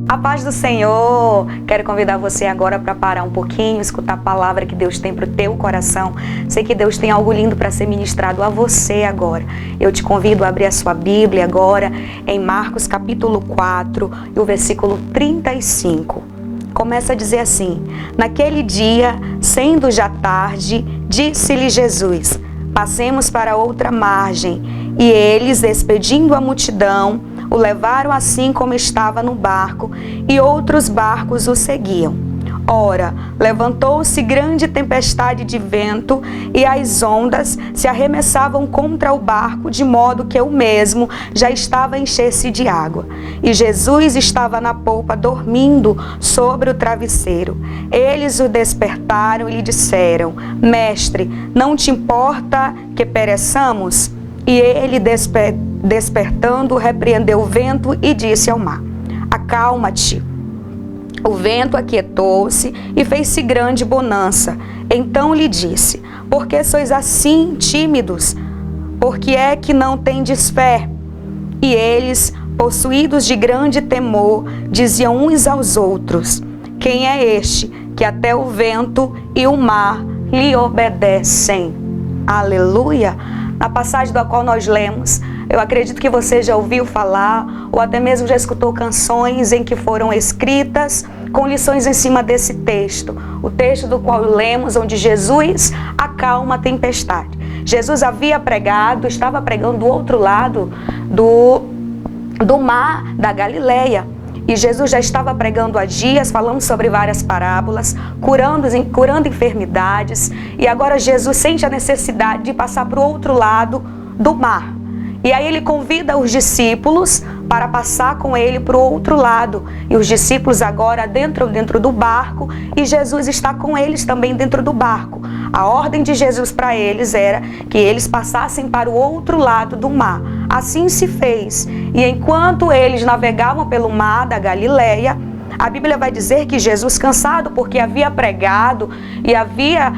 A paz do Senhor. Quero convidar você agora para parar um pouquinho, escutar a palavra que Deus tem para o teu coração. Sei que Deus tem algo lindo para ser ministrado a você agora. Eu te convido a abrir a sua Bíblia agora em Marcos capítulo 4 e o versículo 35. Começa a dizer assim: naquele dia, sendo já tarde, disse-lhe Jesus: passemos para outra margem. E eles, despedindo a multidão, o levaram assim como estava no barco, e outros barcos o seguiam. Ora, levantou-se grande tempestade de vento, e as ondas se arremessavam contra o barco, de modo que o mesmo já estava a encher-se de água. E Jesus estava na polpa, dormindo sobre o travesseiro. Eles o despertaram e lhe disseram: Mestre, não te importa que pereçamos? E ele, despertando, repreendeu o vento e disse ao mar: acalma-te. O vento aquietou-se e fez-se grande bonança. Então lhe disse: por que sois assim tímidos? Por que é que não tendes fé? E eles, possuídos de grande temor, diziam uns aos outros: quem é este que até o vento e o mar lhe obedecem? Aleluia! Na passagem da qual nós lemos, eu acredito que você já ouviu falar, ou até mesmo já escutou canções em que foram escritas com lições em cima desse texto. O texto do qual lemos, onde Jesus acalma a tempestade. Jesus havia pregado, estava pregando do outro lado do mar da Galileia. E Jesus já estava pregando há dias, falando sobre várias parábolas, curando enfermidades. E agora Jesus sente a necessidade de passar para o outro lado do mar. E aí ele convida os discípulos para passar com ele para o outro lado. E os discípulos agora dentro do barco, e Jesus está com eles também dentro do barco. A ordem de Jesus para eles era que eles passassem para o outro lado do mar. Assim se fez. E enquanto eles navegavam pelo mar da Galileia, a Bíblia vai dizer que Jesus, cansado porque havia pregado e havia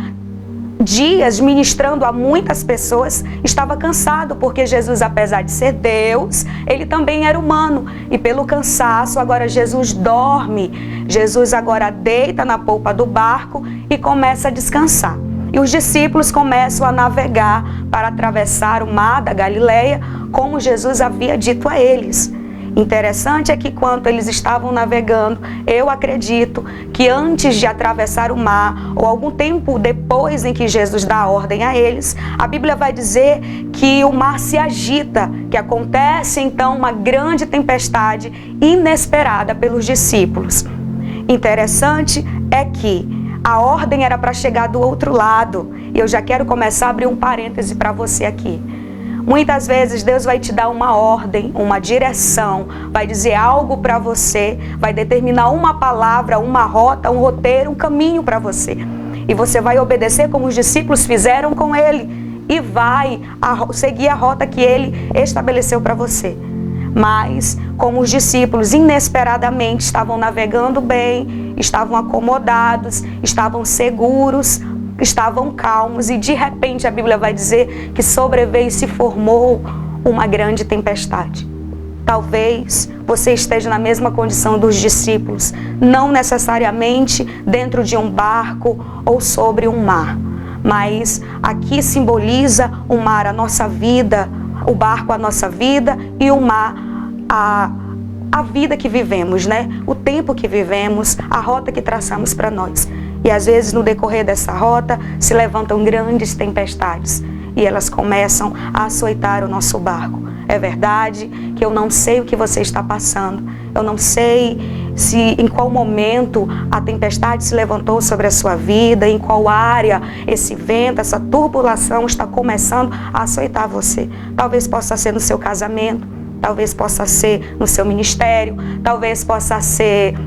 dias ministrando a muitas pessoas, estava cansado, porque Jesus, apesar de ser Deus, ele também era humano. E pelo cansaço, agora Jesus dorme. Jesus agora deita na polpa do barco e começa a descansar. E os discípulos começam a navegar para atravessar o mar da Galileia, como Jesus havia dito a eles. Interessante é que quando eles estavam navegando, eu acredito que antes de atravessar o mar, ou algum tempo depois em que Jesus dá a ordem a eles, a Bíblia vai dizer que o mar se agita, que acontece então uma grande tempestade inesperada pelos discípulos. Interessante é que a ordem era para chegar do outro lado, e eu já quero começar a abrir um parêntese para você aqui. Muitas vezes Deus vai te dar uma ordem, uma direção, vai dizer algo para você, vai determinar uma palavra, uma rota, um roteiro, um caminho para você. E você vai obedecer como os discípulos fizeram com ele e vai seguir a rota que ele estabeleceu para você. Mas, como os discípulos inesperadamente estavam navegando bem, estavam acomodados, estavam seguros, estavam calmos, e de repente a Bíblia vai dizer que sobreveio e se formou uma grande tempestade. Talvez você esteja na mesma condição dos discípulos, não necessariamente dentro de um barco ou sobre um mar, mas aqui simboliza o mar, a nossa vida, o barco, a nossa vida, e o mar, a vida que vivemos, né? O tempo que vivemos, a rota que traçamos para nós. E às vezes no decorrer dessa rota se levantam grandes tempestades e elas começam a açoitar o nosso barco. É verdade que eu não sei o que você está passando. Eu não sei em qual momento a tempestade se levantou sobre a sua vida, em qual área esse vento, essa turbulação está começando a açoitar você. Talvez possa ser no seu casamento, talvez possa ser no seu ministério, talvez possa ser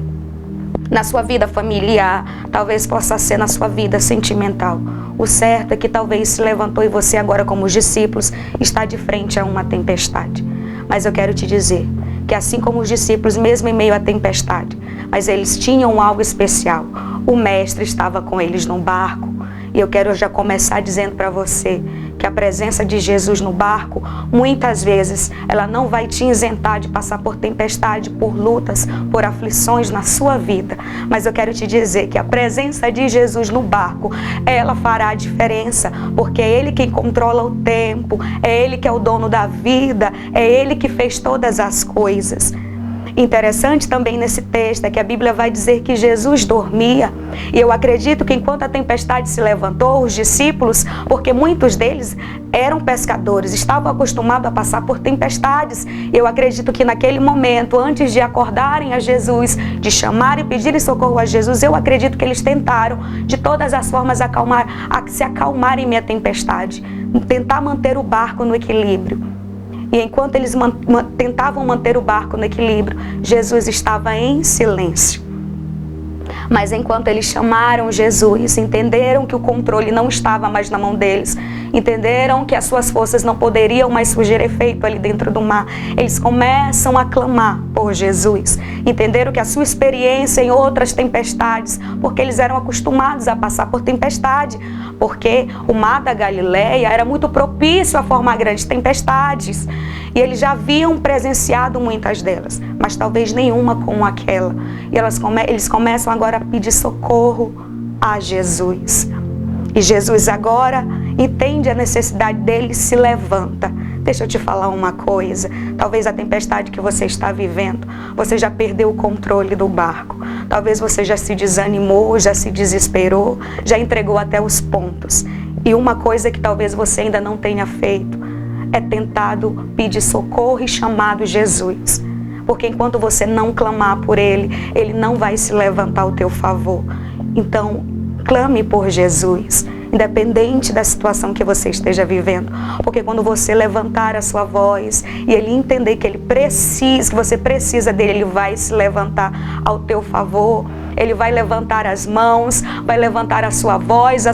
na sua vida familiar, talvez possa ser na sua vida sentimental. O certo é que talvez se levantou e você agora, como os discípulos, está de frente a uma tempestade. Mas eu quero te dizer que assim como os discípulos, mesmo em meio à tempestade, mas eles tinham algo especial. O Mestre estava com eles num barco. E eu quero já começar dizendo para você que a presença de Jesus no barco, muitas vezes, ela não vai te isentar de passar por tempestade, por lutas, por aflições na sua vida. Mas eu quero te dizer que a presença de Jesus no barco, ela fará a diferença, porque é Ele quem controla o tempo, é Ele que é o dono da vida, é Ele que fez todas as coisas. Interessante também nesse texto é que a Bíblia vai dizer que Jesus dormia. E eu acredito que enquanto a tempestade se levantou, os discípulos, porque muitos deles eram pescadores, estavam acostumados a passar por tempestades. Eu acredito que naquele momento, antes de acordarem a Jesus, de chamar e pedirem socorro a Jesus, eu acredito que eles tentaram de todas as formas se acalmar em meia tempestade, tentar manter o barco no equilíbrio. E enquanto eles tentavam manter o barco no equilíbrio, Jesus estava em silêncio. Mas enquanto eles chamaram Jesus, entenderam que o controle não estava mais na mão deles, entenderam que as suas forças não poderiam mais surgir efeito ali dentro do mar, eles começam a clamar por Jesus. Entenderam que a sua experiência em outras tempestades, porque eles eram acostumados a passar por tempestade, porque o mar da Galileia era muito propício a formar grandes tempestades. E eles já haviam presenciado muitas delas, mas talvez nenhuma como aquela. E eles começam agora a pedir socorro a Jesus. E Jesus agora entende a necessidade dele e se levanta. Deixa eu te falar uma coisa. Talvez a tempestade que você está vivendo, você já perdeu o controle do barco. Talvez você já se desanimou, já se desesperou, já entregou até os pontos. E uma coisa que talvez você ainda não tenha feito é tentado pedir socorro e chamado Jesus. Porque enquanto você não clamar por Ele, Ele não vai se levantar ao teu favor. Então, clame por Jesus, independente da situação que você esteja vivendo. Porque quando você levantar a sua voz e Ele entender que que você precisa dele, Ele vai se levantar ao teu favor. Ele vai levantar as mãos, vai levantar a sua voz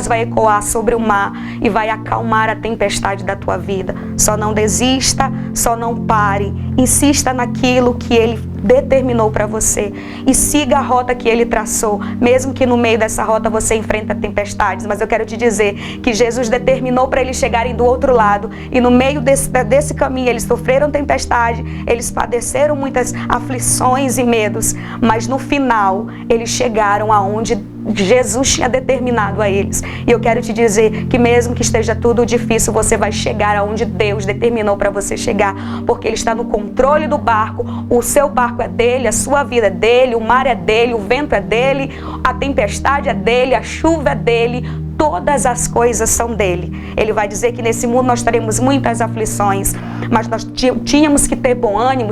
vai ecoar sobre o mar e vai acalmar a tempestade da tua vida. Só não desista, só não pare, insista naquilo que Ele determinou para você e siga a rota que Ele traçou, mesmo que no meio dessa rota você enfrenta tempestades. Mas eu quero te dizer que Jesus determinou para eles chegarem do outro lado, e no meio desse caminho eles sofreram tempestade, eles padeceram muitas aflições e medos, mas no final eles chegaram aonde Jesus tinha determinado a eles. E eu quero te dizer que mesmo que esteja tudo difícil, você vai chegar aonde Deus determinou para você chegar, porque Ele está no controle do barco. O seu barco é dele, a sua vida é dele, o mar é dele, o vento é dele, a tempestade é dele, a chuva é dele, todas as coisas são dele. Ele vai dizer que nesse mundo nós teremos muitas aflições, mas nós tínhamos que ter bom ânimo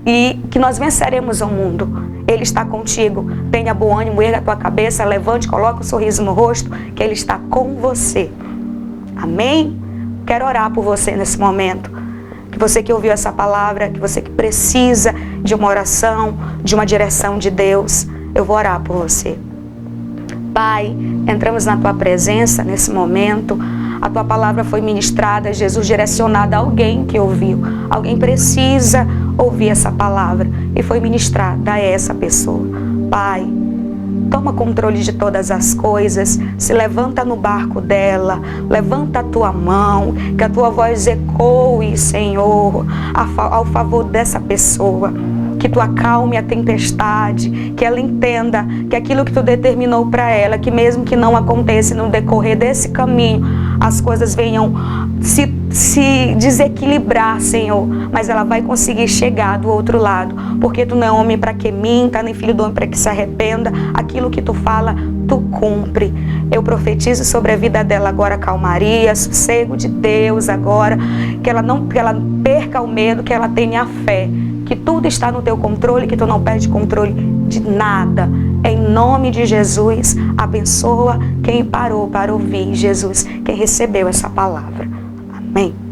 e que nós venceremos o mundo. Ele está contigo. Tenha bom ânimo, erga a tua cabeça, levante, coloque um sorriso no rosto, que Ele está com você. Amém? Quero orar por você nesse momento. Que você que ouviu essa palavra, que você que precisa de uma oração, de uma direção de Deus, eu vou orar por você. Pai, entramos na Tua presença nesse momento. A Tua palavra foi ministrada, Jesus, direcionada a alguém que ouviu. Alguém precisa ouvir essa palavra e foi ministrada a essa pessoa. Pai, toma controle de todas as coisas, se levanta no barco dela, levanta a Tua mão, que a Tua voz ecoe, Senhor, ao favor dessa pessoa. Que Tu acalme a tempestade, que ela entenda que aquilo que Tu determinou para ela, que mesmo que não aconteça no decorrer desse caminho, as coisas venham se desequilibrar, Senhor, mas ela vai conseguir chegar do outro lado, porque Tu não é homem para que minta, nem filho do homem para que se arrependa. Aquilo que Tu fala, Tu cumpre. Eu profetizo sobre a vida dela agora calmaria, sossego de Deus agora, que ela perca o medo, que ela tenha fé, que tudo está no Teu controle, que Tu não perde controle de nada. Em nome de Jesus, abençoa quem parou para ouvir, Jesus, quem recebeu essa palavra. Amém.